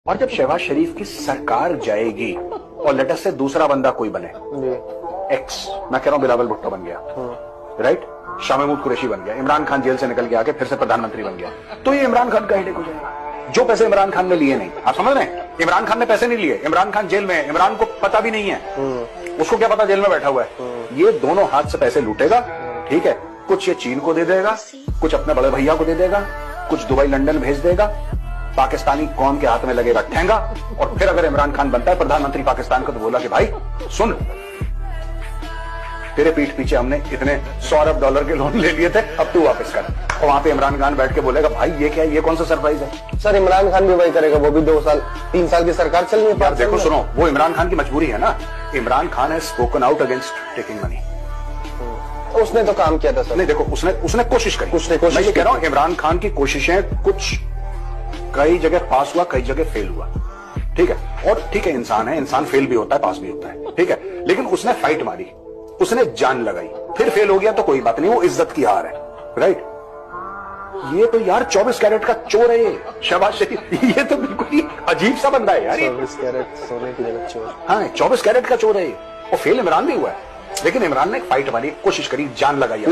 और जब शहबाज शरीफ की सरकार जाएगी और लेटर से दूसरा बंदा कोई बने, एक्स, मैं कह रहा हूं बिलावल भुट्टो बन गया, राइट, शाह महमूद कुरैशी बन गया, इमरान खान जेल से निकल के आके फिर से प्रधानमंत्री बन गया, तो ये इमरान खान का हेडेक हो जाएगा। जो पैसे इमरान खान ने लिए नहीं, आप समझ रहे हैं, इमरान खान ने पैसे नहीं लिए, इमरान खान जेल में है, इमरान को पता भी नहीं है, उसको क्या पता जेल में बैठा हुआ है, ये दोनों हाथ से पैसे लूटेगा, ठीक है, कुछ ये चीन को दे देगा, कुछ अपने बड़े भैया को दे देगा, कुछ दुबई लंदन भेज देगा, पाकिस्तानी कौम के हाथ में लगेगा ठेंगा, और फिर अगर इमरान खान बनता है प्रधानमंत्री पाकिस्तान का, तो बोला कि भाई सुन, तेरे पीठ पीछे हमने इतने $100 अरब के लोन ले लिए थे, अब तू वापस कर। और वहां पे इमरान खान बैठ के बोलेगा भाई ये क्या है, ये कौन सा सरप्राइज है। सर इमरान खान भी वही करेगा, वो भी 2 साल 3 साल की सरकार चल रही है। देखो सुनो, वो इमरान खान की मजबूरी है ना, Imran Khan has spoken out against taking money. उसने तो काम किया था सर। नहीं देखो, उसने कोशिश करी, मैं ये कह रहा हूं इमरान खान की कोशिशें कुछ कई जगह पास हुआ, कई जगह फेल हुआ, ठीक है, और ठीक है, इंसान है, इंसान फेल भी होता है, पास भी होता है, ठीक है, लेकिन उसने फाइट मारी, उसने जान लगाई, फिर फेल हो गया तो कोई बात नहीं, वो इज्जत की हार है, राइट। ये तो यार 24 कैरेट का चोर है शहबाज शरीफ, ये तो बिल्कुल ही अजीब सा बंदा है यार। 24 कैरेट सोने की जगह चोर। हाँ, 24 कैरेट का चोर है, और फेल इमरान भी हुआ है, लेकिन इमरान ने फाइट मारी, कोशिश करी, जान लगाई।